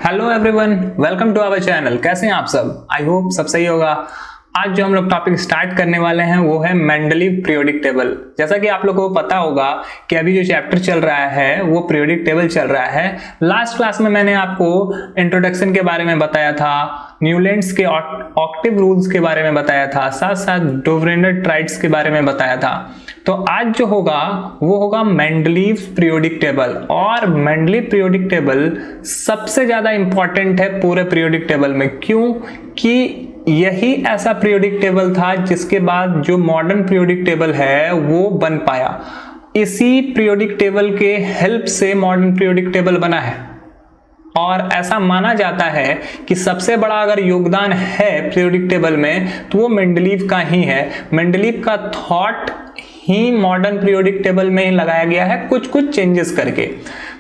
Hello everyone, welcome to our channel. कैसे हैं आप सब? आई होप सब सही होगा। आज जो हम लोग टॉपिक स्टार्ट करने वाले हैं वो है मेंडलीव पीरियोडिक टेबल। जैसा कि आप लोगों को पता होगा कि अभी जो चैप्टर चल रहा है वो पीरियोडिक टेबल चल रहा है। लास्ट क्लास में मैंने आपको इंट्रोडक्शन के बारे में बताया था, न्यूलैंड्स के ऑक्टिव रूल्स के बारे में बताया था, साथ साथ डोवरेंडर ट्राइड्स के बारे में बताया था। तो आज जो होगा वो होगा मेंडलीव पीरियोडिक टेबल। और मेंडलीव पीरियोडिक टेबल सबसे ज्यादा इंपॉर्टेंट है पूरे पीरियोडिक टेबल में। क्यों? कि यही ऐसा पीरियोडिक टेबल था जिसके बाद जो मॉडर्न पीरियोडिक टेबल है वो बन पाया। इसी पीरियोडिक टेबल के हेल्प से मॉडर्न पीरियोडिक टेबल बना है। और ऐसा माना जाता है कि सबसे बड़ा अगर योगदान है पीरियोडिक टेबल में तो वो मेंडलीव का ही है। मेंडलीव का थॉट ही मॉडर्न पीरियोडिक टेबल में ही लगाया गया है, कुछ कुछ चेंजेस करके।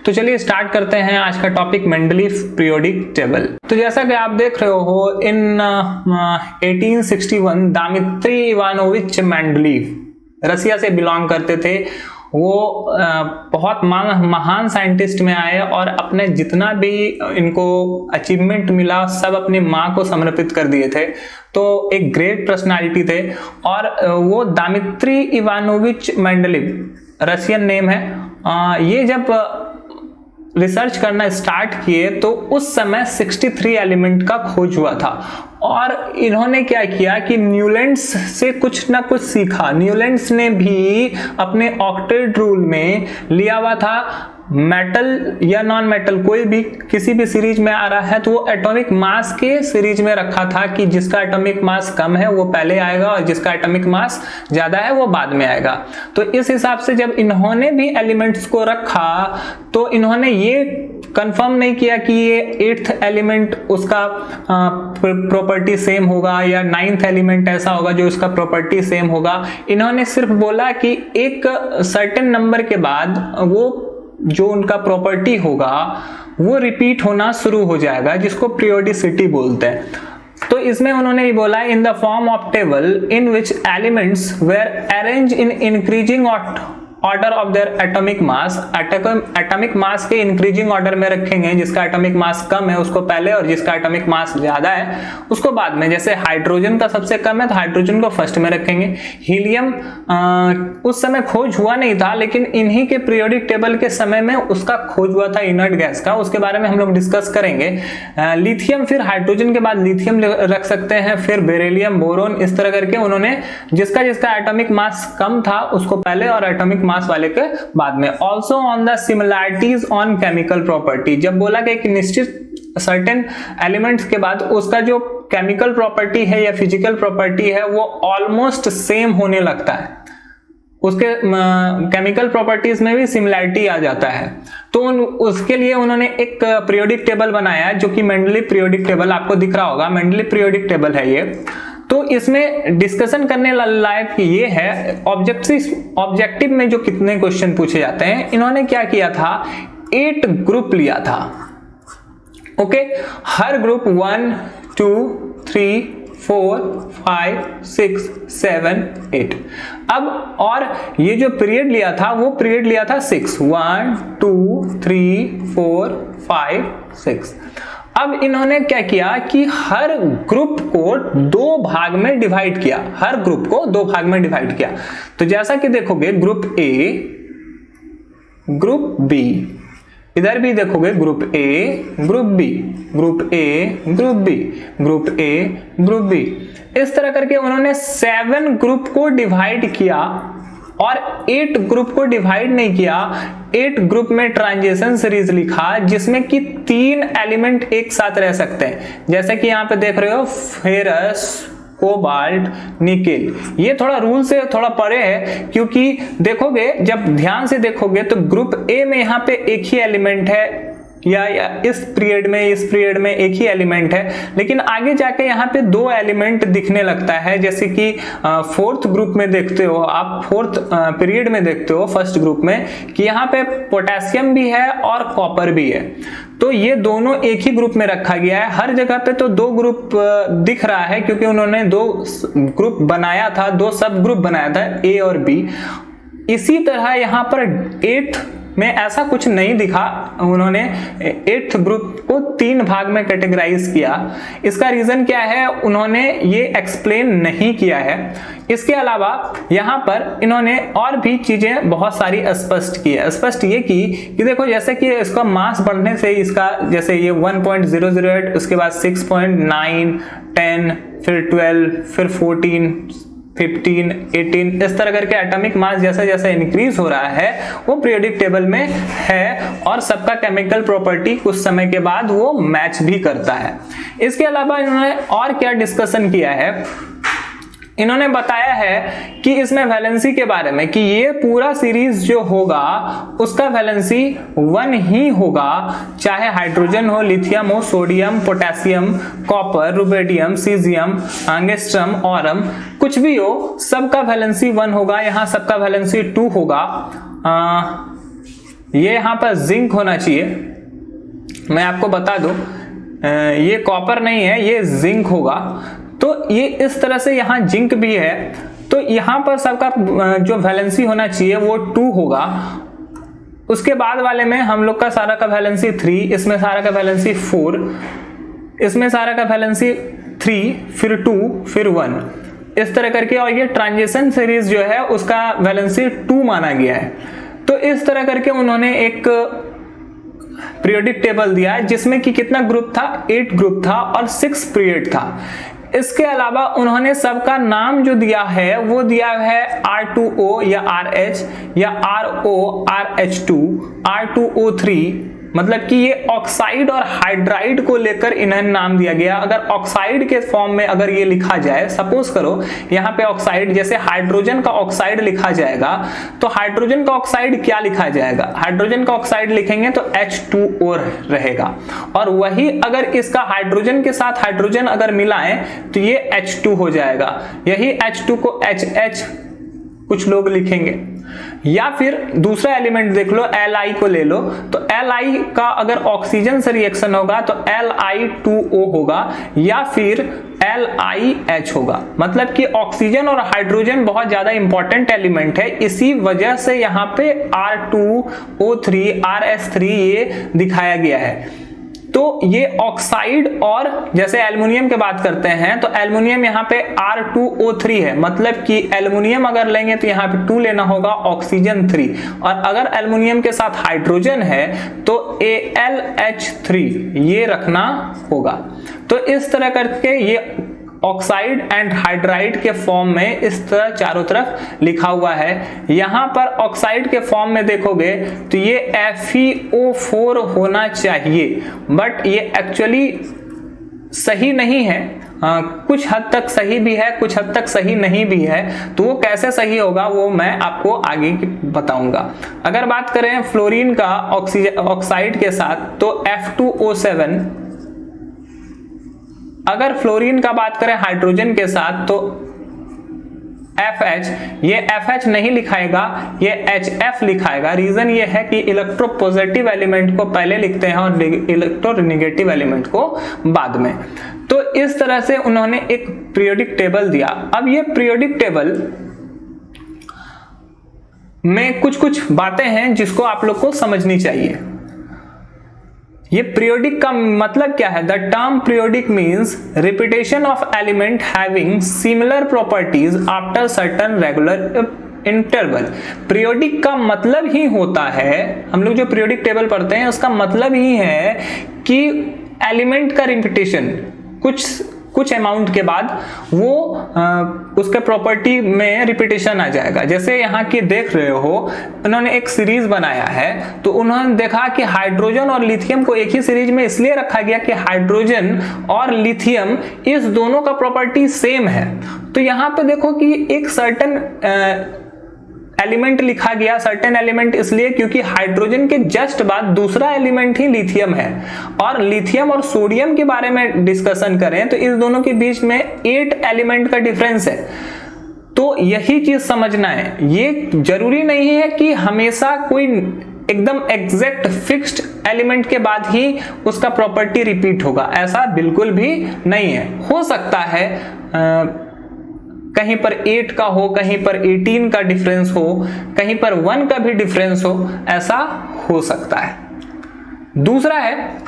तो चलिए स्टार्ट करते हैं आज का टॉपिक, मेंडलीव पीरियोडिक टेबल। तो जैसा कि आप देख रहे हो, इन 1861 दामित्री इवानोविच मेंडलीव रसिया से बिलोंग करते थे। वो बहुत महान साइंटिस्ट में आए और अपने जितना भी इनको अचीवमेंट मिला सब अपनी माँ को समर्पित कर दिए थे। तो एक ग्रेट पर्सनालिटी थे। और वो दामित्री इवानोविच मेंडलीव रशियन नेम है। ये जब रिसर्च करना स्टार्ट किए तो उस समय 63 एलिमेंट का खोज हुआ था। और इन्होंने क्या किया कि न्यूलैंड्स से कुछ ना कुछ सीखा। न्यूलैंड्स ने भी अपने ऑक्टेट रूल में लिया हुआ था मेटल या नॉन मेटल, कोई भी किसी भी सीरीज में आ रहा है तो वो एटॉमिक मास के सीरीज में रखा था कि जिसका एटॉमिक मास कम है वो पहले आएगा और जिसका एटॉमिक मास ज्यादा है वो बाद में आएगा। तो इस हिसाब से जब इन्होंने भी एलिमेंट्स को रखा तो इन्होंने ये कंफर्म नहीं किया कि ये 8th एलिमेंट उसका प्रॉपर्टी सेम होगा या 9th एलिमेंट ऐसा होगा जो उसका प्रॉपर्टी सेम होगा। इन्होंने सिर्फ बोला कि एक सर्टेन नंबर के बाद वो जो उनका प्रॉपर्टी होगा वो रिपीट होना शुरू हो जाएगा, जिसको पीरियोडिसिटी बोलते हैं। तो इसमें उन्होंने ये बोला, in the form of table in which elements were arrange in increasing order of their atomic mass. Atomic mass के इंक्रीजिंग ऑर्डर में रखेंगे, जिसका एटॉमिक मास कम है उसको पहले और जिसका एटॉमिक मास ज्यादा है उसको बाद में। जैसे हाइड्रोजन का सबसे कम है तो हाइड्रोजन को फर्स्ट में रखेंगे। हीलियम उस समय खोज हुआ नहीं था, लेकिन इन्हीं के पीरियोडिक टेबल के समय में उसका खोज हुआ था, इनर्ट गैस का। उसके बारे में हम लोग डिस्कस करेंगे। लिथियम, फिर हाइड्रोजन के बाद लिथियम रख सकते हैं, फिर बेरिलियम, बोरोन, इस तरह करके उन्होंने जिसका जिसका एटॉमिक मास कम था उसको पहले और एटॉमिक मास वाले के बाद में। Also on the similarities on chemical property. जब बोला गया कि निश्चित सर्टेन एलिमेंट्स के बाद उसका जो केमिकल प्रॉपर्टी है या फिजिकल प्रॉपर्टी है वो ऑलमोस्ट सेम होने लगता है, उसके केमिकल प्रॉपर्टीज में भी सिमिलैरिटी आ जाता है। तो उसके लिए उन्होंने एक पीरियोडिक टेबल बनाया जो कि मेंडलीव पीरियोडिक टेबल आपको दिख रहा होगा। मेंडलीव पीरियोडिक टेबल है ये। तो इसमें डिस्कशन करने लायक ये है, ऑब्जेक्टिव में जो कितने क्वेश्चन पूछे जाते हैं। इन्होंने क्या किया था, 8 ग्रुप लिया था। ओके, हर ग्रुप 1 2 3 4 5 6 7 8। अब और ये जो पीरियड लिया था वो पीरियड लिया था 6, 1 2 3 4 5 6। अब इन्होंने क्या किया कि हर ग्रुप को 2 भाग में डिवाइड किया। हर ग्रुप को 2 भाग में डिवाइड किया। तो जैसा कि देखोगे ग्रुप ए, ग्रुप बी, इधर भी देखोगे group A, group B, group A, group B, group A, group B. इस तरह करके उन्होंने 7 ग्रुप को डिवाइड किया और 8 ग्रुप को डिवाइड नहीं किया। 8 ग्रुप में ट्रांजिशन सीरीज लिखा जिसमें कि 3 एलिमेंट एक साथ रह सकते हैं। जैसे कि यहाँ पे देख रहे हो, फेरस, कोबाल्ट, निकेल। ये थोड़ा रूल से थोड़ा परे है, क्योंकि देखोगे जब ध्यान से देखोगे तो ग्रुप ए में यहाँ पे एक ही एलिमेंट है या इस पीरियड में एक ही एलिमेंट है, लेकिन आगे जाके यहाँ पे 2 एलिमेंट दिखने लगता है। जैसे कि 4th ग्रुप में देखते हो आप, 4th पीरियड में देखते हो फर्स्ट ग्रुप में कि यहाँ पे पोटेशियम भी है और कॉपर भी है। तो ये दोनों एक ही ग्रुप में रखा गया है। हर जगह पे तो 2 ग्रुप दिख रहा है क्योंकि उन्होंने 2 ग्रुप बनाया था, 2 सब ग्रुप बनाया था, ए और बी। इसी तरह यहाँ पर 8th में ऐसा कुछ नहीं दिखा। उन्होंने 8th ग्रुप को 3 भाग में कैटेगराइज किया। इसका रीजन क्या है उन्होंने ये एक्सप्लेन नहीं किया है। इसके अलावा यहाँ पर इन्होंने और भी चीजें बहुत सारी स्पष्ट की है। स्पष्ट ये की कि देखो जैसे कि इसका मास बढ़ने से इसका जैसे ये 1.008, उसके बाद 6.9, 10, फिर 12, फिर 14, 15, 18, इस तरह करके एटॉमिक मास जैसे जैसे इंक्रीज हो रहा है वो पीरियोडिक टेबल में है, और सबका केमिकल प्रॉपर्टी कुछ समय के बाद वो मैच भी करता है। इसके अलावा इन्होंने और क्या डिस्कशन किया है, इन्होंने बताया है कि इसमें वैलेंसी के बारे में कि ये पूरा सीरीज जो होगा उसका वैलेंसी 1 ही होगा, चाहे हाइड्रोजन हो, लिथियम हो, sodium, potassium, copper, rubidium, caesium, angstrom, Aurum, कुछ भी हो, सबका वैलेंसी 1 होगा। यहाँ सबका वैलेंसी 2 होगा। ये यहाँ पर जिंक होना चाहिए, मैं आपको बता दूं ये कॉपर नहीं है, ये जिंक होगा। तो ये इस तरह से यहाँ जिंक भी है, तो यहाँ पर सबका जो वैलेंसी होना चाहिए वो 2 होगा। उसके बाद वाले में हम लोग का सारा का वैलेंसी 3, इसमें सारा का वैलेंसी 4, इसमें सारा का वैलेंसी 3, फिर 2, फिर 1, इस तरह करके। और ये ट्रांजिशन सीरीज जो है उसका वैलेंसी 2 माना गया है। तो इस तरह करके उन्होंने एक पीरियोडिक टेबल दिया है जिसमें कि कितना ग्रुप था, 8 ग्रुप था और 6 पीरियड था। इसके अलावा उन्होंने सबका नाम जो दिया है वो दिया है R2O या RH या RO, RH2, R2O3, मतलब कि ये ऑक्साइड और हाइड्राइड को लेकर इन्हें नाम दिया गया। अगर ऑक्साइड के फॉर्म में अगर ये लिखा जाए, सपोज करो यहाँ पे ऑक्साइड, जैसे हाइड्रोजन का ऑक्साइड लिखा जाएगा तो हाइड्रोजन का ऑक्साइड क्या लिखा जाएगा, हाइड्रोजन का ऑक्साइड लिखेंगे तो H2O रहेगा। और वही अगर इसका हाइड्रोजन के साथ हाइड्रोजन अगर मिलाएं तो ये H2 हो जाएगा। यही H2 को HH कुछ लोग लिखेंगे। या फिर दूसरा एलिमेंट देख लो, Li को ले लो, तो Li का अगर ऑक्सीजन से रिएक्शन होगा तो Li2O होगा या फिर LiH होगा। मतलब कि ऑक्सीजन और हाइड्रोजन बहुत ज्यादा इंपॉर्टेंट एलिमेंट है, इसी वजह से यहाँ पे R2O3, RS3 ये दिखाया गया है। तो ये ऑक्साइड, और जैसे एल्युमिनियम की बात करते हैं तो एल्युमिनियम यहाँ पे R2O3 है, मतलब कि एल्युमिनियम अगर लेंगे तो यहाँ पे 2 लेना होगा, ऑक्सीजन 3, और अगर एल्युमिनियम के साथ हाइड्रोजन है तो AlH3 ये रखना होगा। तो इस तरह करके ये ऑक्साइड एंड हाइड्राइड के फॉर्म में इस तरह चारों तरफ लिखा हुआ है। यहां पर ऑक्साइड के फॉर्म में देखोगे तो ये FeO4 होना चाहिए, बट ये एक्चुअली सही नहीं है। कुछ हद तक सही भी है, कुछ हद तक सही नहीं भी है। तो वो कैसे सही होगा वो मैं आपको आगे बताऊंगा। अगर बात करें फ्लोरीन का ऑक्साइड के साथ तो F2O7, अगर फ्लोरीन का बात करें हाइड्रोजन के साथ तो FH, ये FH नहीं लिखाएगा, ये HF लिखाएगा। रीजन ये है कि इलेक्ट्रोपॉजिटिव एलिमेंट को पहले लिखते हैं और इलेक्ट्रोनेगेटिव एलिमेंट को बाद में। तो इस तरह से उन्होंने एक पीरियोडिक टेबल दिया। अब ये पीरियोडिक टेबल में कुछ कुछ बातें हैं जिसको आप लोग को समझनी चाहिए। ये पीरियोडिक का मतलब क्या है? The term periodic means repetition of element having similar properties after certain regular interval. Periodic का मतलब ही होता है, हम लोग जो पीरियोडिक टेबल पढ़ते हैं उसका मतलब ही है कि एलिमेंट का रिपीटेशन कुछ अमाउंट के बाद वो उसके प्रॉपर्टी में रिपीटेशन आ जाएगा। जैसे यहाँ की देख रहे हो, उन्होंने एक सीरीज बनाया है, तो उन्होंने देखा कि हाइड्रोजन और लिथियम को एक ही सीरीज में इसलिए रखा गया कि हाइड्रोजन और लिथियम इस दोनों का प्रॉपर्टी सेम है। तो यहाँ पे देखो कि एक सर्टेन एलिमेंट लिखा गया, सर्टेन एलिमेंट इसलिए क्योंकि हाइड्रोजन के जस्ट बाद दूसरा एलिमेंट ही लिथियम है। और लिथियम और सोडियम के बारे में डिस्कशन करें तो इस दोनों के बीच में 8 एलिमेंट का डिफरेंस है। तो यही चीज समझना है। ये जरूरी नहीं है कि हमेशा कोई एकदम एग्जैक्ट फिक्स्ड एलिमेंट के बाद ही उसका प्रॉपर्टी रिपीट होगा, ऐसा बिल्कुल भी नहीं है। हो सकता है कहीं पर 8 का हो, कहीं पर 18 का डिफरेंस हो, कहीं पर 1 का भी डिफरेंस हो, ऐसा हो सकता है। दूसरा है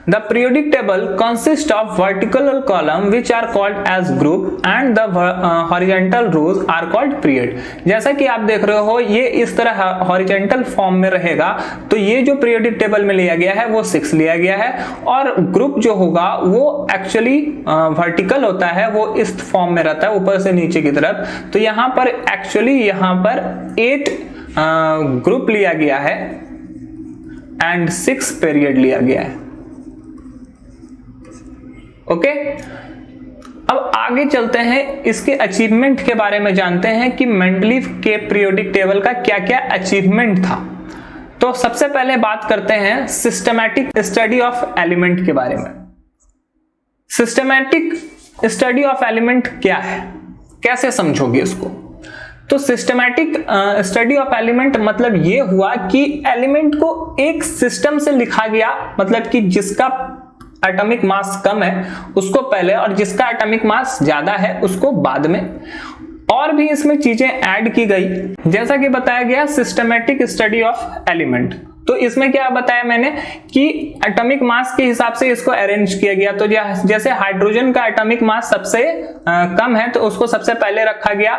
the periodic table consists of vertical column which are called as group and the horizontal rows are called period। जैसा कि आप देख रहे हो ये इस तरह हॉरिजॉन्टल फॉर्म में रहेगा, तो ये जो पीरियोडिक टेबल में लिया गया है वो 6 लिया गया है, और ग्रुप जो होगा वो एक्चुअली वर्टिकल होता है, वो इस फॉर्म में रहता है ऊपर से नीचे की तरफ। तो यहाँ पर एक्चुअली यहाँ पर 8 ग्रुप लिया गया है एंड 6 पीरियड लिया गया है। ओके, अब आगे चलते हैं, इसके अचीवमेंट के बारे में जानते हैं कि मेंडलीव के पीरियोडिक टेबल का क्या क्या अचीवमेंट था। तो सबसे पहले बात करते हैं सिस्टमैटिक स्टडी ऑफ एलिमेंट के बारे में। सिस्टमैटिक स्टडी ऑफ एलिमेंट क्या है, कैसे समझोगे इसको? तो सिस्टमैटिक स्टडी ऑफ एलिमेंट मतलब ये हुआ कि एलिमेंट को एक सिस्टम से लिखा गया, मतलब कि जिसका एटॉमिक मास कम है उसको पहले और जिसका एटॉमिक मास ज्यादा है उसको बाद में, और भी इसमें चीजें ऐड की गई, जैसा कि बताया गया सिस्टमैटिक स्टडी ऑफ एलिमेंट। तो इसमें क्या बताया मैंने कि एटॉमिक मास के हिसाब से इसको अरेंज किया गया। तो जैसे हाइड्रोजन का एटॉमिक मास सबसे कम है तो उसको सबसे पहले रखा गया।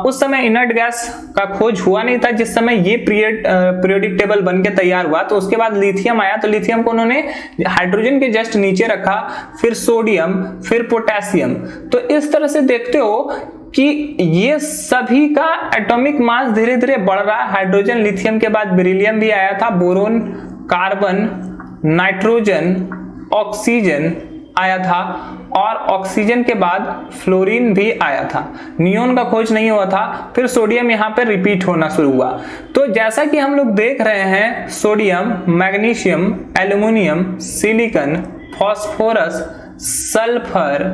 उस समय इनर्ट गैस का खोज हुआ नहीं था जिस समय ये पीरियोडिक टेबल बन के तैयार हुआ। तो उसके बाद लिथियम आया, तो लिथियम को उन्होंने हाइड्रोजन के जस्ट नीचे रखा, फिर सोडियम, फिर पोटेशियम। तो इस तरह से देखते हो कि ये सभी का एटॉमिक मास धीरे धीरे बढ़ रहा है। हाइड्रोजन, लिथियम के बाद बेरिलियम भी आया था, बोरोन, कार्बन, नाइट्रोजन, ऑक्सीजन आया था, और ऑक्सीजन के बाद फ्लोरीन भी आया था। नियोन का खोज नहीं हुआ था। फिर सोडियम यहाँ पे रिपीट होना शुरू हुआ। तो जैसा कि हम लोग देख रहे हैं, sodium, magnesium, aluminium, silicon, phosphorus, sulphur,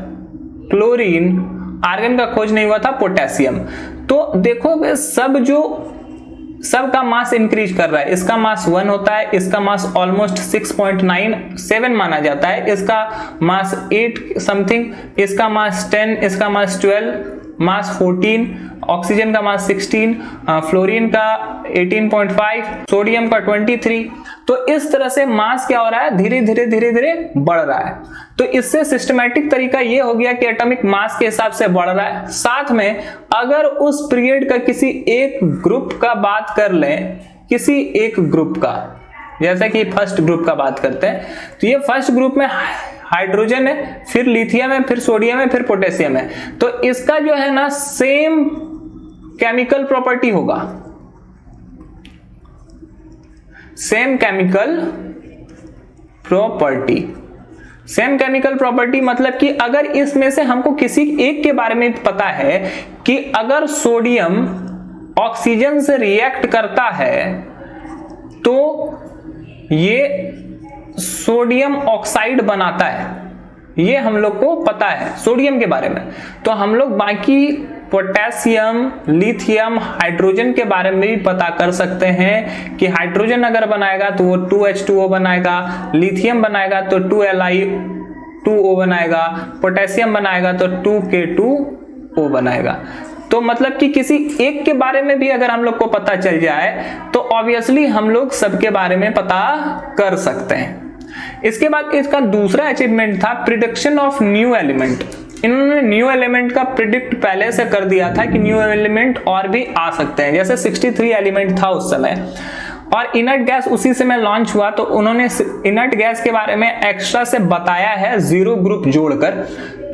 chlorine, argon का खोज नहीं हुआ था, पोटेशियम। तो देखो सब का मास इंक्रीज कर रहा है। इसका मास 1 होता है, इसका मास ऑलमोस्ट 6.97 माना जाता है, इसका मास 8 समथिंग, इसका मास 10, इसका मास 12, मास 14, ऑक्सीजन का मास 16, फ्लोरीन का 18.5, सोडियम का 23। तो इस तरह से मास क्या हो रहा है, धीरे धीरे बढ़ रहा है। तो इससे सिस्टमैटिक तरीका ये हो गया कि एटॉमिक मास के हिसाब से बढ़ रहा है। साथ में अगर उस पीरियड का किसी एक ग्रुप का बात कर लें, किसी एक ग्रुप का, जैसा कि फर्स्ट ग्रुप का बात करते हैं, तो ये फर्स्ट ग्रुप में हाइड्रोजन है, फिर लिथियम है, फिर सोडियम है, फिर पोटेशियम है। तो इसका जो है ना सेम केमिकल प्रॉपर्टी होगा, same chemical property. Same chemical property मतलब कि अगर इसमें से हमको किसी एक के बारे में पता है कि अगर सोडियम ऑक्सीजन से रिएक्ट करता है तो ये सोडियम ऑक्साइड बनाता है, ये हम लोग को पता है सोडियम के बारे में। तो हम लोग बाकी पोटेशियम, लिथियम, हाइड्रोजन के बारे में भी पता कर सकते हैं कि हाइड्रोजन अगर बनाएगा तो वो 2H2O बनाएगा, लिथियम बनाएगा तो 2Li2O बनाएगा, पोटेशियम बनाएगा तो 2K2O बनाएगा। तो मतलब कि किसी एक के बारे में भी अगर हम लोग को पता चल जाए तो ऑब्वियसली हम लोग सबके बारे में पता कर सकते हैं। इसके बाद इसका दूसरा अचीवमेंट था प्रिडिक्शन ऑफ न्यू एलिमेंट। इन्होंने न्यू एलिमेंट का प्रिडिक्ट पहले से कर दिया था कि न्यू एलिमेंट और भी आ सकते हैं। जैसे 63 एलिमेंट था उस समय, और इनर्ट गैस उसी समय लॉन्च हुआ, तो उन्होंने इनर्ट गैस के बारे में एक्स्ट्रा से बताया है 0 ग्रुप जोड़कर।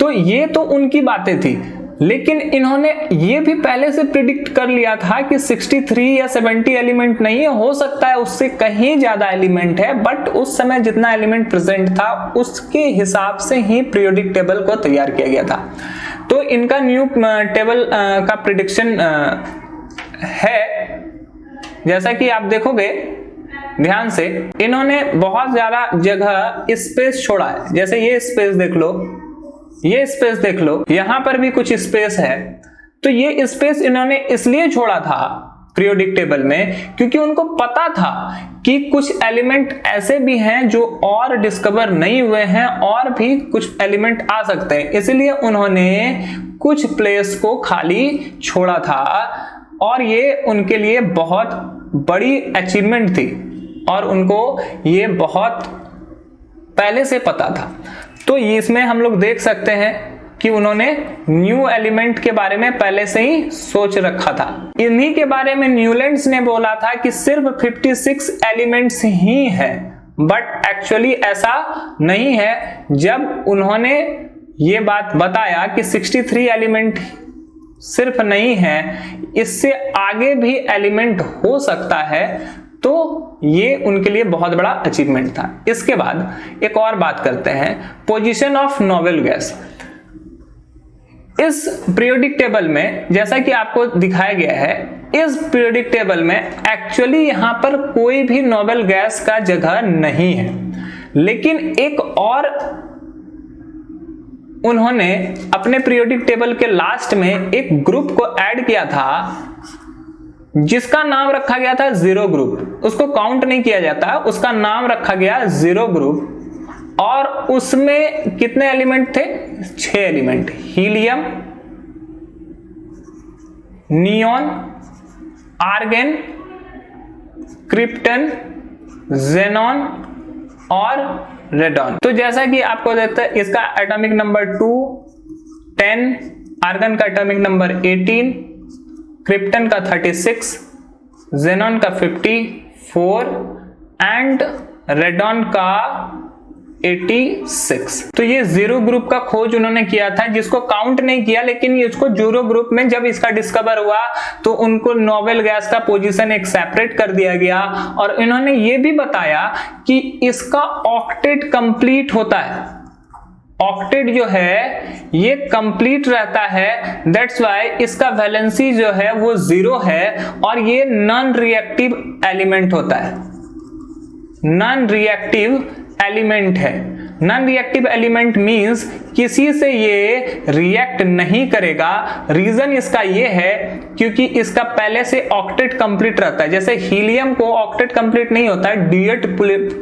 तो ये तो उनकी बातें थी, लेकिन इन्होंने ये भी पहले से प्रिडिक्ट कर लिया था कि 63 या 70 एलिमेंट नहीं है, हो सकता है उससे कहीं ज्यादा एलिमेंट है, बट उस समय जितना एलिमेंट प्रेजेंट था उसके हिसाब से ही पीरियोडिक टेबल को तैयार किया गया था। तो इनका न्यू टेबल का प्रिडिक्शन है, जैसा कि आप देखोगे ध्यान से, इन्होंने बहुत ज्यादा जगह स्पेस छोड़ा है। जैसे ये स्पेस देख लो, ये स्पेस देख लो, यहां पर भी कुछ स्पेस है। तो ये स्पेस इन्होंने इसलिए छोड़ा था पीरियोडिक टेबल में, क्योंकि उनको पता था कि कुछ एलिमेंट ऐसे भी हैं जो और डिस्कवर नहीं हुए हैं और भी कुछ एलिमेंट आ सकते हैं, इसलिए उन्होंने कुछ प्लेस को खाली छोड़ा था और ये उनके लिए बहुत बड़ी अचीवमेंट थी और उनको ये बहुत पहले से पता था। तो इसमें हम लोग देख सकते हैं कि उन्होंने न्यू एलिमेंट के बारे में पहले से ही सोच रखा था। इन्हीं के बारे में न्यूलैंड्स ने बोला था कि सिर्फ 56 एलिमेंट्स ही हैं, बट एक्चुअली ऐसा नहीं है। जब उन्होंने ये बात बताया कि 63 एलिमेंट सिर्फ नहीं है, इससे आगे भी एलिमेंट हो सकता है, तो ये उनके लिए बहुत बड़ा अचीवमेंट था। इसके बाद एक और बात करते हैं, पोजीशन ऑफ नोबेल गैस। इस पीरियोडिक टेबल में जैसा कि आपको दिखाया गया है, इस पीरियोडिक टेबल में एक्चुअली यहां पर कोई भी नोबेल गैस का जगह नहीं है, लेकिन एक और उन्होंने अपने पीरियोडिक टेबल के लास्ट में एक ग्रुप को ऐड किया था जिसका नाम रखा गया था जीरो ग्रुप। उसको काउंट नहीं किया जाता, उसका नाम रखा गया जीरो ग्रुप। और उसमें कितने एलिमेंट थे? 6 element, helium, neon, argon, krypton, xenon और रेडॉन। तो जैसा कि आपको देता है, इसका एटॉमिक नंबर 2, 10, आर्गन का एटॉमिक नंबर 18, क्रिप्टन का 36, जेनॉन का 54 एंड रेडॉन का 86। तो ये जीरो ग्रुप का खोज उन्होंने किया था, जिसको काउंट नहीं किया, लेकिन इसको जीरो ग्रुप में जब इसका डिस्कवर हुआ तो उनको नोबेल गैस का पोजीशन एक सेपरेट कर दिया गया। और इन्होंने ये भी बताया कि इसका ऑक्टेट कंप्लीट होता है। ऑक्टेट जो है ये कंप्लीट रहता है, दैट्स वाई इसका वैलेंसी जो है वो 0 है और ये नॉन रिएक्टिव एलिमेंट होता है। नॉन रिएक्टिव एलिमेंट है। नॉन रिएक्टिव एलिमेंट मींस किसी से ये रिएक्ट नहीं करेगा। रीजन इसका ये है क्योंकि इसका पहले से ऑक्टेट कंप्लीट रहता है। जैसे हीलियम को ऑक्टेट कंप्लीट नहीं होता है, डुएट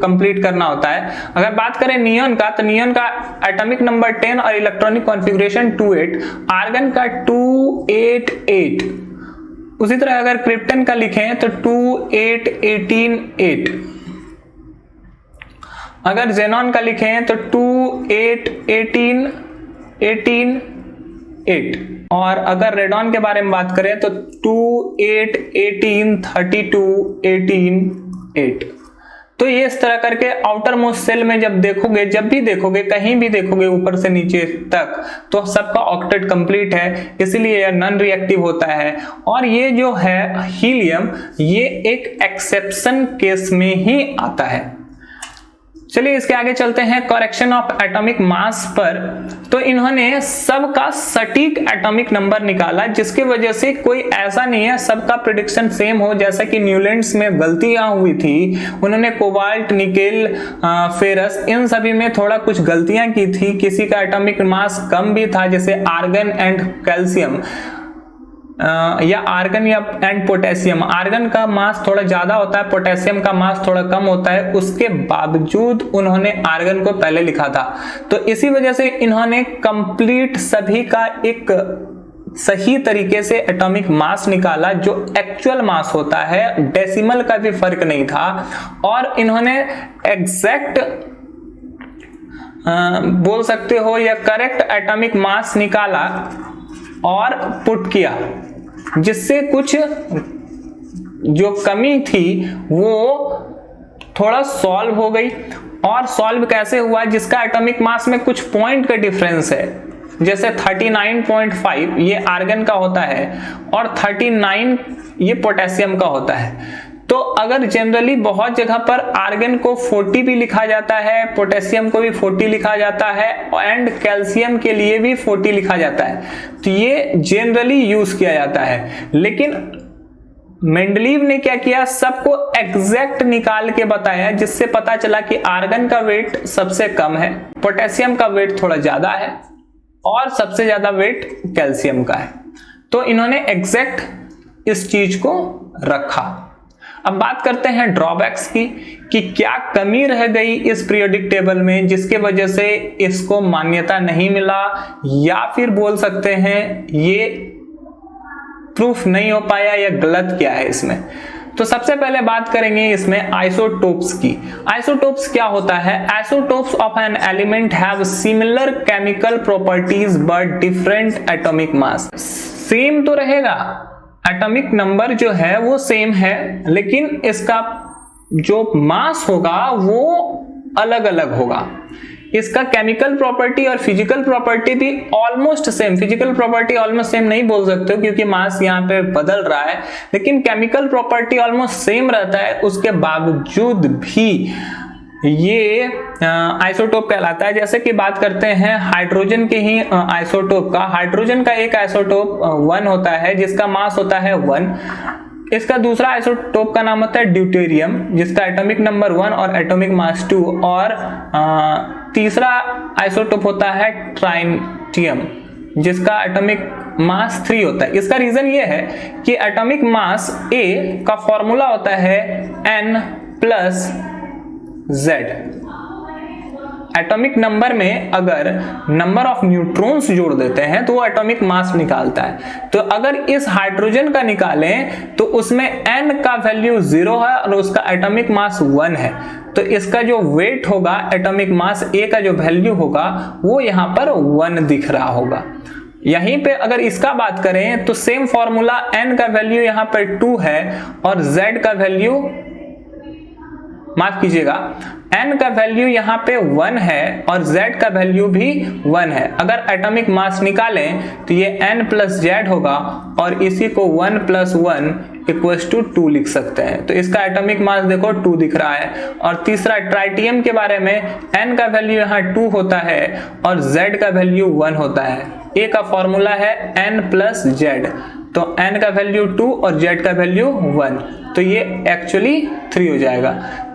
कंप्लीट करना होता है। अगर बात करें नियॉन का, तो नियॉन का एटॉमिक नंबर 10 और इलेक्ट्रॉनिक कॉन्फ़िगरेशन 28, आर्गन का 288। उसी तरह अगर क्रिप्टन का लिखें तो 28188। अगर जेनॉन का लिखें तो 28188 और अगर रेडॉन के बारे में बात करें तो 2813218 तो ये इस तरह करके आउटर मोस्ट सेल में जब भी देखोगे कहीं भी देखोगे ऊपर से नीचे तक, तो सबका ऑक्टेट कंप्लीट है, इसलिए यह नॉन रिएक्टिव होता है। और ये जो है हीलियम, ये एक एक्सेप्शन केस में ही आता है। चलिए इसके आगे चलते हैं करेक्शन ऑफ एटॉमिक मास पर। तो इन्होंने सबका सटीक एटॉमिक नंबर निकाला, जिसकी वजह से कोई ऐसा नहीं है सबका प्रेडिक्शन सेम हो, जैसा कि न्यूलैंड्स में गलतियां हुई थी। उन्होंने कोबाल्ट, निकेल, फेरस, इन सभी में थोड़ा कुछ गलतियां की थी। किसी का एटॉमिक मास कम भी था, जैसे आर्गन एंड कैल्शियम या आर्गन या एंड पोटेशियम। आर्गन का मास थोड़ा ज्यादा होता है, पोटेशियम का मास थोड़ा कम होता है। उसके बावजूद उन्होंने आर्गन को पहले लिखा था। तो इसी वजह से इन्होंने कंप्लीट सभी का एक सही तरीके से एटॉमिक मास निकाला, जो एक्चुअल मास होता है, डेसिमल का भी फर्क नहीं था। और इन्होंने एग्जैक्ट बोल सकते हो या करेक्ट एटॉमिक मास निकाला और पुट किया, जिससे कुछ जो कमी थी वो थोड़ा सॉल्व हो गई। और सॉल्व कैसे हुआ? जिसका एटॉमिक मास में कुछ पॉइंट का डिफरेंस है, जैसे 39.5 ये आर्गन का होता है और 39 ये पोटेशियम का होता है। तो अगर जनरली बहुत जगह पर आर्गन को 40 भी लिखा जाता है, पोटेशियम को भी 40 लिखा जाता है एंड कैल्शियम के लिए भी 40 लिखा जाता है, तो ये जनरली यूज किया जाता है। लेकिन मेंडलीव ने क्या किया, सबको एग्जैक्ट निकाल के बताया, जिससे पता चला कि आर्गन का वेट सबसे कम है, पोटेशियम का वेट थोड़ा ज्यादा है और सबसे ज्यादा वेट कैल्शियम का है। तो इन्होंने एग्जैक्ट इस चीज को रखा। अब बात करते हैं ड्रॉबैक्स की कि क्या कमी रह गई इस पीरियोडिक टेबल में जिसके वजह से इसको मान्यता नहीं मिला, या फिर बोल सकते हैं ये प्रूफ नहीं हो पाया या गलत क्या है इसमें। तो सबसे पहले बात करेंगे इसमें आइसोटोप्स की। आइसोटोप्स क्या होता है? Isotopes of an element have similar chemical properties but different atomic mass. Same तो रहेगा, एटॉमिक नंबर जो है वो सेम है, लेकिन इसका जो मास होगा वो अलग अलग होगा। इसका केमिकल प्रॉपर्टी और फिजिकल प्रॉपर्टी भी almost same, physical property almost same नहीं बोल सकते हो क्योंकि मास यहाँ पे बदल रहा है, लेकिन केमिकल प्रॉपर्टी ऑलमोस्ट सेम रहता है। उसके बावजूद भी ये आइसोटोप कहलाता है। जैसे कि बात करते हैं हाइड्रोजन के ही आइसोटोप का। हाइड्रोजन का एक आइसोटोप 1 होता है जिसका मास होता है 1। इसका दूसरा आइसोटोप का नाम होता है ड्यूटेरियम जिसका एटॉमिक नंबर 1 और एटॉमिक मास 2, और तीसरा आइसोटोप होता है ट्राइटियम जिसका एटॉमिक मास 3 होता है। इसका रीजन ये है कि एटॉमिक मास A का फॉर्मूला होता है N+Z। एटॉमिक नंबर में अगर नंबर ऑफ न्यूट्रॉन्स जोड़ देते हैं तो वो एटॉमिक मास निकालता है। तो अगर इस हाइड्रोजन का निकालें तो उसमें N का वैल्यू 0 है और उसका एटॉमिक मास 1 है। तो इसका जो वेट होगा, एटॉमिक मास A का जो वैल्यू होगा वो यहाँ पर 1 दिख रहा होगा। यहीं पे अगर इसका बात करें तो सेम फॉर्मूला, N का वैल्यू यहाँ पर 2 है और Z का वैल्यू, माफ कीजिएगा, N का वैल्यू यहाँ पे 1 है और Z का वैल्यू भी 1 है। अगर एटॉमिक मास निकालें तो ये N+Z होगा और इसी को 1 + 1 = 2 लिख सकते हैं। तो इसका एटॉमिक मास देखो 2 दिख रहा है। और तीसरा ट्राइटियम के बारे में, N का वैल्यू यहाँ 2 होता है और Z का वैल्यू 1 होता है। A का फॉर्मूला है N+Z, तो N का वैल्यू 2 और Z का वैल्यू 1, तो ये एक्चुअली 3 हो जाएगा।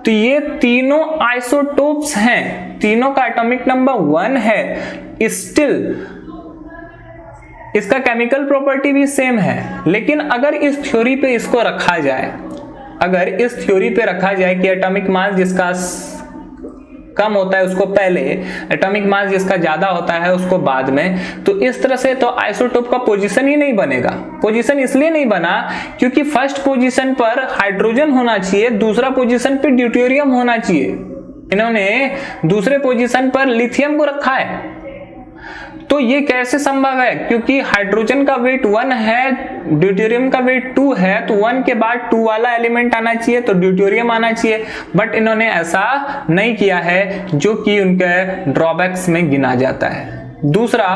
तो ये तीनों आइसोटोप्स हैं, तीनों का एटॉमिक नंबर 1 है, स्टिल इसका केमिकल प्रॉपर्टी भी सेम है। लेकिन अगर इस थ्योरी पे इसको रखा जाए, अगर इस थ्योरी पे रखा जाए कि एटॉमिक मास जिसका कम होता है उसको पहले, एटॉमिक मास जिसका ज्यादा होता है उसको बाद में, तो इस तरह से तो आइसोटोप का पोजीशन ही नहीं बनेगा। पोजीशन इसलिए नहीं बना क्योंकि फर्स्ट पोजीशन पर हाइड्रोजन होना चाहिए, दूसरा पोजीशन पे ड्यूटेरियम होना चाहिए। इन्होंने दूसरे पोजीशन पर लिथियम को रखा है। तो ये कैसे संभव है? क्योंकि हाइड्रोजन का वेट 1 है, ड्यूटेरियम का वेट 2 है, तो 1 के बाद 2 वाला एलिमेंट आना चाहिए, तो ड्यूटेरियम आना चाहिए। बट इन्होंने ऐसा नहीं किया है, जो कि उनके ड्रॉबैक्स में गिना जाता है। दूसरा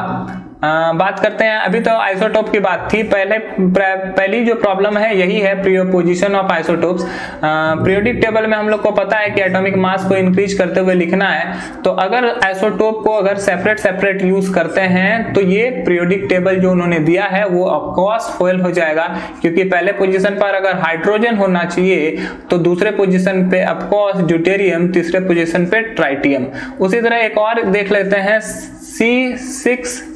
बात करते हैं, अभी तो आइसोटोप की बात थी, पहली जो प्रॉब्लम है यही है position of isotopes. Periodic table में हम लोग को पता है कि एटॉमिक मास को इंक्रीज करते हुए लिखना है, तो अगर आइसोटोप को अगर सेपरेट यूज करते हैं तो ये पीरियोडिक टेबल जो उन्होंने दिया है वो ऑफकोर्स फेल हो जाएगा, क्योंकि पहले पोजीशन पर अगर हाइड्रोजन होना चाहिए तो दूसरे पोजीशन पे ऑफकोर्स ड्यूटेरियम, तीसरे पोजीशन पे ट्राइटियम। उसी तरह एक और देख लेते हैं, C612,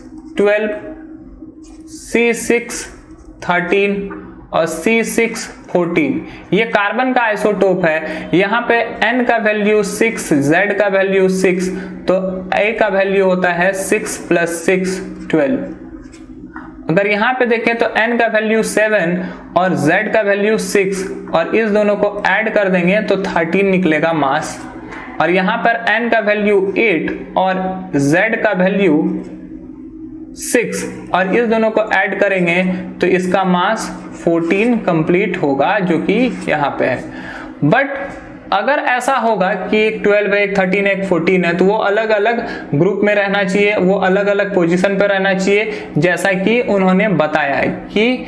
C613 और C614, ये कार्बन का आइसोटोप है। यहाँ पे N का वैल्यू 6, Z का वैल्यू 6, तो A का वैल्यू होता है 6 + 6 12। अगर यहाँ पे देखें तो N का वैल्यू 7 और Z का वैल्यू 6, और इस दोनों को ऐड कर देंगे तो 13 निकलेगा मास। और यहाँ पर N का वैल्यू 8 और Z का वैल्यू 6, और इस दोनों को ऐड करेंगे तो इसका मास 14 कंप्लीट होगा, जो कि यहाँ पे है। बट अगर ऐसा होगा कि एक 12 है, एक 13 है, एक 14 है, तो वो अलग अलग ग्रुप में रहना चाहिए, वो अलग अलग पोजीशन पे रहना चाहिए, जैसा कि उन्होंने बताया है कि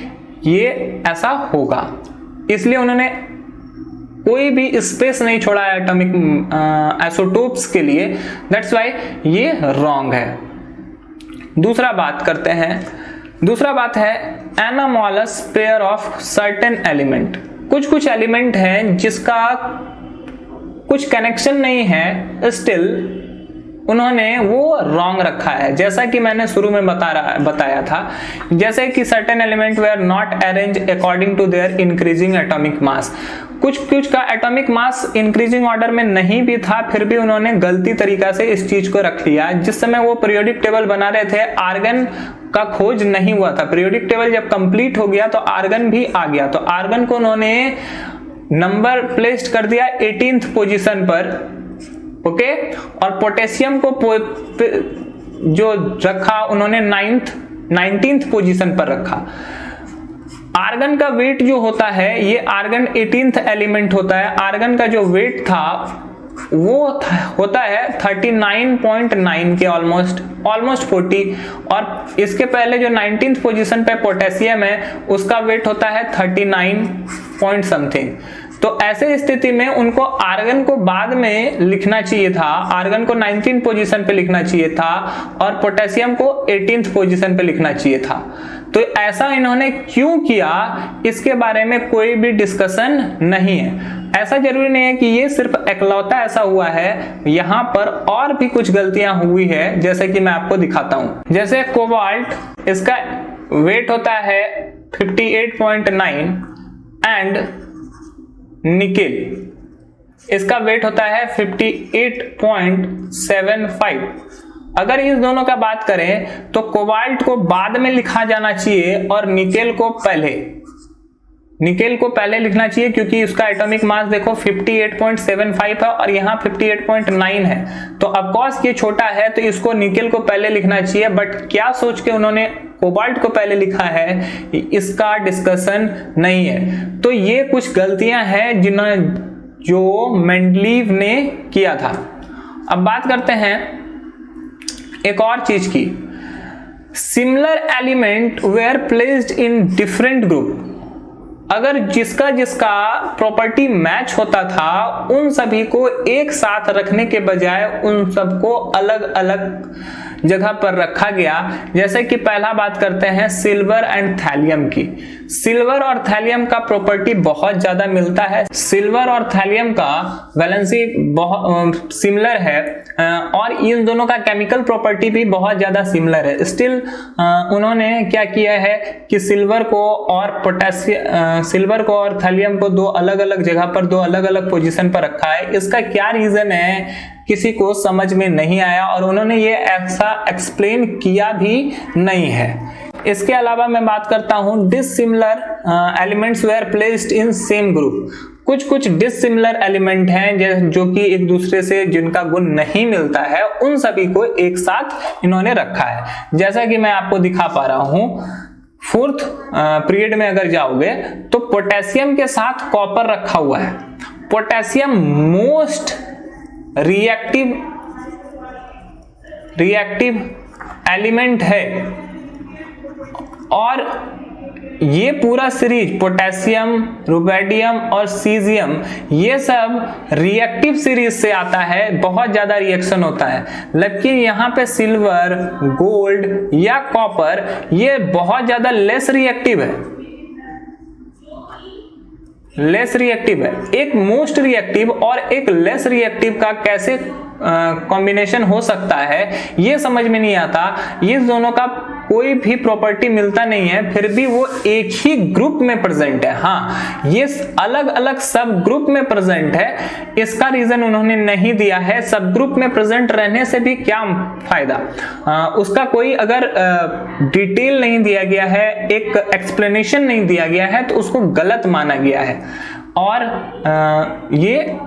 ये ऐसा होगा। इसलिए उन्होंने कोई भी स्पेस नहीं छोड़ा है एटॉमिक आइसोटोप्स के लिए, दैट्स व्हाई ये रॉन्ग है। दूसरा बात करते हैं, दूसरा बात है एनामॉलस पेयर ऑफ सर्टेन एलिमेंट। कुछ एलिमेंट हैं जिसका कुछ कनेक्शन नहीं है, स्टिल उन्होंने वो रॉन्ग रखा है। जैसा कि मैंने शुरू में बताया था, जैसे कि certain element were not arrange according to their increasing atomic mass, कुछ का एटॉमिक मास इंक्रीजिंग ऑर्डर में नहीं भी था, फिर भी उन्होंने गलती तरीका से इस चीज को रख लिया। जिस समय वो पीरियोडिक टेबल बना रहे थे, आर्गन का खोज नहीं हुआ था। पीरियोडिक टेबल जब कंप्लीट हो गया तो आर्गन भी आ गया, तो आर्गन को उन्होंने नंबर प्लेस्ड कर दिया 18th पोजीशन पर, ओके। और पोटेशियम को जो रखा उन्होंने 19th पोजीशन पर रखा। आर्गन का वेट जो होता है, ये आर्गन 18th एलिमेंट होता है, आर्गन का जो वेट था वो होता है 39.9 के ऑलमोस्ट 40, और इसके पहले जो 19th पोजीशन पे पोटेशियम है उसका वेट होता है 39 पॉइंट समथिंग। तो ऐसे स्थिति में उनको आर्गन को बाद में लिखना चाहिए था, आर्गन को 19th पोजीशन पे लिखना चाहिए था और पोटेशियम को 18th पोजीशन पे लिखना चाहिए था। तो ऐसा इन्होंने क्यों किया, इसके बारे में कोई भी डिस्कशन नहीं है। ऐसा जरूरी नहीं है कि ये सिर्फ इकलौता ऐसा हुआ है, यहाँ पर और भी कुछ गलतियां हुई है, जैसे कि मैं आपको दिखाता हूं। जैसे कोबाल्ट, इसका वेट होता है 58.9 एंड निकेल, इसका वेट होता है 58.75। अगर इस दोनों का बात करें तो कोबाल्ट को बाद में लिखा जाना चाहिए और निकेल को पहले लिखना चाहिए, क्योंकि उसका एटॉमिक मास देखो 58.75 है और यहाँ 58.9 है। तो ऑफकोर्स ये छोटा है तो इसको निकेल को पहले लिखना चाहिए, बट क्या सोच के उन्होंने कोबाल्ट को पहले लिखा है इसका डिस्कशन नहीं है। तो ये कुछ गलतियां हैं जो मेंडलीव ने किया था। अब बात करते हैं एक और चीज की, similar element where placed in different group. अगर जिसका प्रॉपर्टी मैच होता था उन सभी को एक साथ रखने के बजाय उन सबको अलग अलग जगह पर रखा गया। जैसे कि पहला बात करते हैं सिल्वर एंड थैलियम की। सिल्वर और थैलियम का प्रॉपर्टी बहुत ज्यादा मिलता है, सिल्वर और थैलियम का वैलेंसी बहुत सिमिलर है और इन दोनों का केमिकल प्रॉपर्टी भी बहुत ज्यादा सिमिलर है। स्टिल उन्होंने क्या किया है कि सिल्वर को और थैलियम को दो अलग अलग जगह पर, दो अलग अलग पोजीशन पर रखा है। इसका क्या रीजन है किसी को समझ में नहीं आया और उन्होंने ये ऐसा एक्सप्लेन किया भी नहीं है। इसके अलावा मैं बात करता हूं dissimilar elements were placed in same group. कुछ डिसिमिलर एलिमेंट हैं जो कि एक दूसरे से जिनका गुण नहीं मिलता है, उन सभी को एक साथ इन्होंने रखा है। जैसा कि मैं आपको दिखा पा रहा हूं, 4th पीरियड में अगर जाओगे तो पोटेशियम के साथ कॉपर रखा हुआ है। पोटेशियम मोस्ट रिएक्टिव एलिमेंट है और ये पूरा सीरीज पोटेशियम, रुबिडियम और सीजियम ये सब रिएक्टिव सीरीज से आता है, बहुत ज्यादा रिएक्शन होता है। लेकिन यहाँ पे सिल्वर, गोल्ड या कॉपर ये बहुत ज्यादा लेस रिएक्टिव है। एक मोस्ट रिएक्टिव और एक लेस रिएक्टिव का कैसे कॉम्बिनेशन हो सकता है ये समझ में नहीं आता। ये दोनों का कोई भी प्रॉपर्टी मिलता नहीं है, फिर भी वो एक ही ग्रुप में प्रेजेंट है। हाँ, ये अलग अलग सब ग्रुप में प्रेजेंट है, इसका रीजन उन्होंने नहीं दिया है। सब ग्रुप में प्रेजेंट रहने से भी क्या फायदा, उसका कोई अगर डिटेल नहीं दिया गया है, एक एक्सप्लेनेशन नहीं दिया गया है तो उसको गलत माना गया है और ये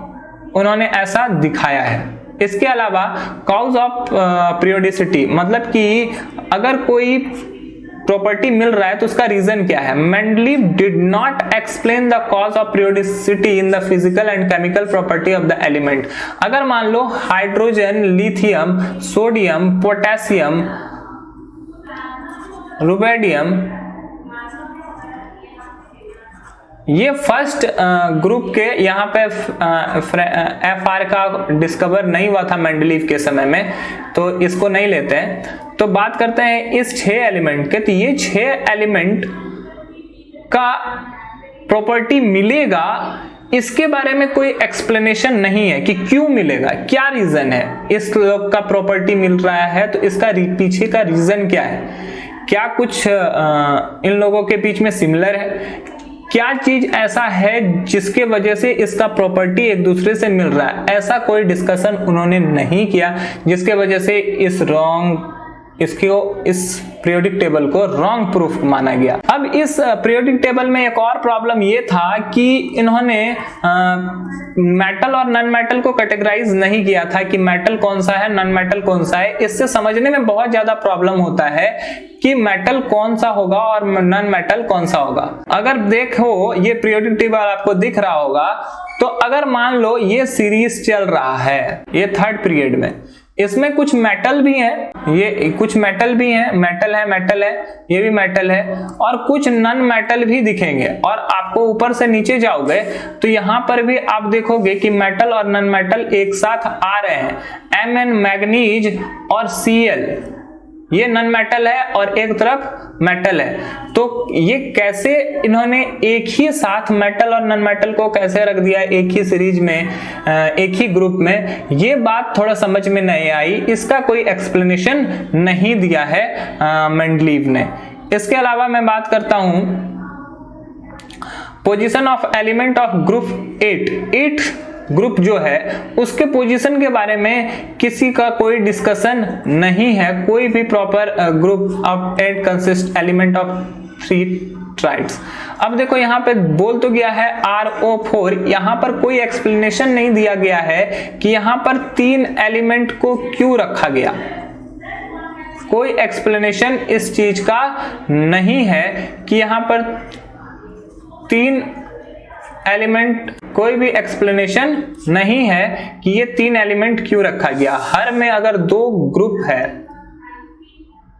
उन्होंने ऐसा दिखाया है। इसके अलावा कॉज ऑफ पीरियोडिसिटी, मतलब कि अगर कोई प्रॉपर्टी मिल रहा है तो उसका रीजन क्या है। Mendeleev did not explain the cause of periodicity in the physical and chemical property of the element. अगर मान लो hydrogen, lithium, sodium, potassium, rubidium ये फर्स्ट ग्रुप के यहाँ पे FR का डिस्कवर नहीं हुआ था मेंडलीव के समय में, तो इसको नहीं लेते हैं। तो बात करते हैं इस 6 एलिमेंट के, तो ये 6 एलिमेंट का प्रॉपर्टी मिलेगा इसके बारे में कोई एक्सप्लेनेशन नहीं है कि क्यों मिलेगा, क्या रीजन है इस लोग का प्रॉपर्टी मिल रहा है, तो इसका पीछे का रीजन क्या है, क्या कुछ इन लोगों के बीच में सिमिलर है, क्या चीज ऐसा है जिसके वजह से इसका प्रॉपर्टी एक दूसरे से मिल रहा है। ऐसा कोई डिस्कशन उन्होंने नहीं किया जिसके वजह से इस पीरियोडिक टेबल को रॉन्ग प्रूफ माना गया। अब इस पीरियोडिक टेबल में एक और प्रॉब्लम ये था कि इन्होंने मेटल और नॉन मेटल को कैटेगराइज नहीं किया था कि मेटल कौन सा है, नॉन मेटल कौन सा है। इससे समझने में बहुत ज्यादा प्रॉब्लम होता है कि मेटल कौन सा होगा और नॉन मेटल कौन सा होगा। अगर देखो ये पीरियोडिक टेबल आपको दिख रहा होगा, तो अगर मान लो ये सीरीज चल रहा है, ये थर्ड पीरियड में, इसमें कुछ मेटल भी है, ये कुछ मेटल भी है, मेटल है, ये भी मेटल है, और कुछ नॉन मेटल भी दिखेंगे। और आपको ऊपर से नीचे जाओगे तो यहां पर भी आप देखोगे कि मेटल और नॉन मेटल एक साथ आ रहे हैं। Mn मैग्नीज और Cl ये नॉन मेटल है और एक तरफ मेटल है। तो ये कैसे इन्होंने एक ही साथ मेटल और नॉन मेटल को कैसे रख दिया एक ही सीरीज में, एक ही ग्रुप में, ये बात थोड़ा समझ में नहीं आई। इसका कोई एक्सप्लेनेशन नहीं दिया है मेंडलीव ने। इसके अलावा मैं बात करता हूं position of element of group 8 group जो है उसके पोजीशन के बारे में किसी का कोई डिस्कशन नहीं है। कोई भी proper group of 8 consist element of 3 triads. अब देखो यहाँ पे बोल तो गया है RO4, यहाँ पर कोई एक्सप्लेनेशन नहीं दिया गया है कि यहाँ पर 3 एलिमेंट को क्यों रखा गया। कोई एक्सप्लेनेशन इस चीज का नहीं है कि यहाँ पर 3 एलिमेंट, कोई भी एक्सप्लेनेशन नहीं है कि ये 3 एलिमेंट क्यों रखा गया। हर में अगर 2 ग्रुप है,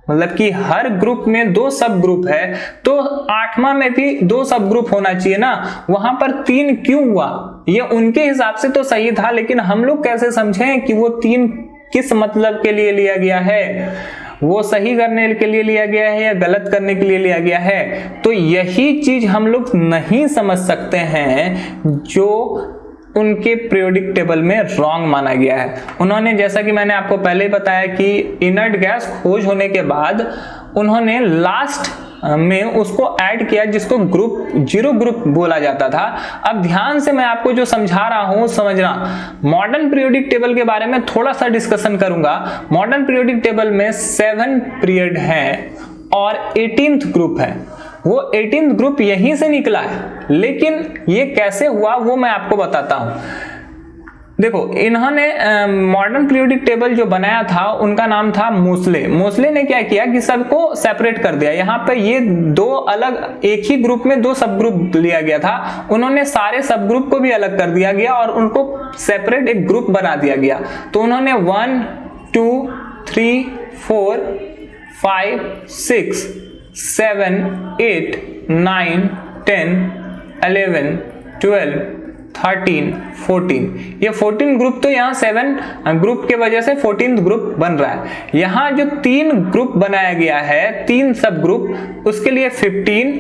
मतलब कि हर ग्रुप में 2 सब ग्रुप है, तो 8वां में भी 2 सब ग्रुप होना चाहिए ना। वहां पर 3 क्यों हुआ? ये उनके हिसाब से तो सही था, लेकिन हम लोग कैसे समझें कि वो 3 किस मतलब के लिए लिया गया है, वो सही करने के लिए लिया गया है या गलत करने के लिए लिया गया है। तो यही चीज हम लोग नहीं समझ सकते हैं जो उनके पीरियोडिक टेबल में रॉन्ग माना गया है। उन्होंने, जैसा कि मैंने आपको पहले ही बताया कि इनर्ट गैस खोज होने के बाद उन्होंने लास्ट में उसको ऐड किया जिसको ग्रुप 0 ग्रुप बोला जाता था। अब ध्यान से मैं आपको जो समझा रहा हूं समझना। मॉडर्न पीरियोडिक टेबल के बारे में थोड़ा सा डिस्कशन करूंगा। मॉडर्न पीरियोडिक टेबल में 7 पीरियड हैं और 18th ग्रुप है। वो 18th ग्रुप यहीं से निकला है, लेकिन ये कैसे हुआ वो मैं आपको बताता हूं। देखो, इन्होंने मॉडर्न पीरियोडिक टेबल जो बनाया था उनका नाम था मोसले। मोसले ने क्या किया कि सबको सेपरेट कर दिया। यहाँ पे ये 2 अलग, एक ही ग्रुप में 2 सब ग्रुप लिया गया था, उन्होंने सारे सब ग्रुप को भी अलग कर दिया गया और उनको सेपरेट एक ग्रुप बना दिया गया। तो उन्होंने 1 2 3 4 5 6 7 8 9 10 11 12 13 14, ये 14 ग्रुप, तो यहाँ 7 ग्रुप के वजह से 14th ग्रुप बन रहा है। यहाँ जो 3 ग्रुप बनाया गया है, 3 सब ग्रुप, उसके लिए 15,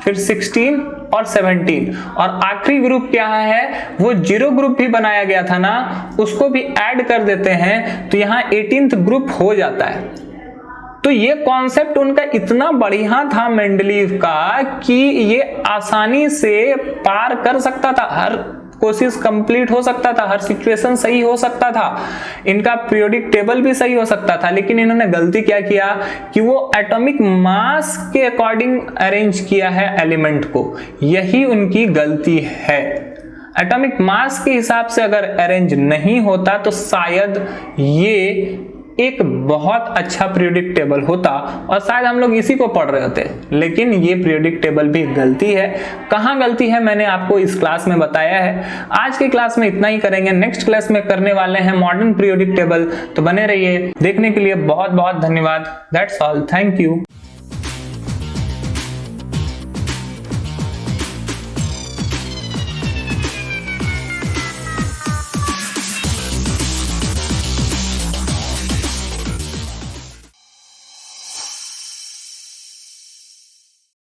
फिर 16 और 17, और आखिरी ग्रुप क्या है, वो 0 ग्रुप भी बनाया गया था ना, उसको भी ऐड कर देते हैं तो यहाँ 18th ग्रुप हो जाता है। तो ये कॉन्सेप्ट उनका इतना बढ़िया था मेंडलीव का कि ये आसानी से पार कर सकता था, हर कोशिश कंप्लीट हो सकता था, हर सिचुएशन सही हो सकता था, इनका पीरियोडिक टेबल भी सही हो सकता था। लेकिन इन्होंने गलती क्या किया कि वो एटॉमिक मास के अकॉर्डिंग अरेंज किया है एलिमेंट को, यही उनकी गलती है। एटॉमिक मास के हिसाब से अगर अरेंज नहीं होता तो शायद ये एक बहुत अच्छा पीरियोडिक टेबल होता और शायद हम लोग इसी को पढ़ रहे होते। लेकिन ये पीरियोडिक टेबल भी गलती है। कहाँ गलती है मैंने आपको इस क्लास में बताया है। आज के क्लास में इतना ही करेंगे, नेक्स्ट क्लास में करने वाले हैं मॉडर्न पीरियोडिक टेबल। तो बने रहिए, देखने के लिए बहुत बहुत धन्यवाद। That's all, thank you.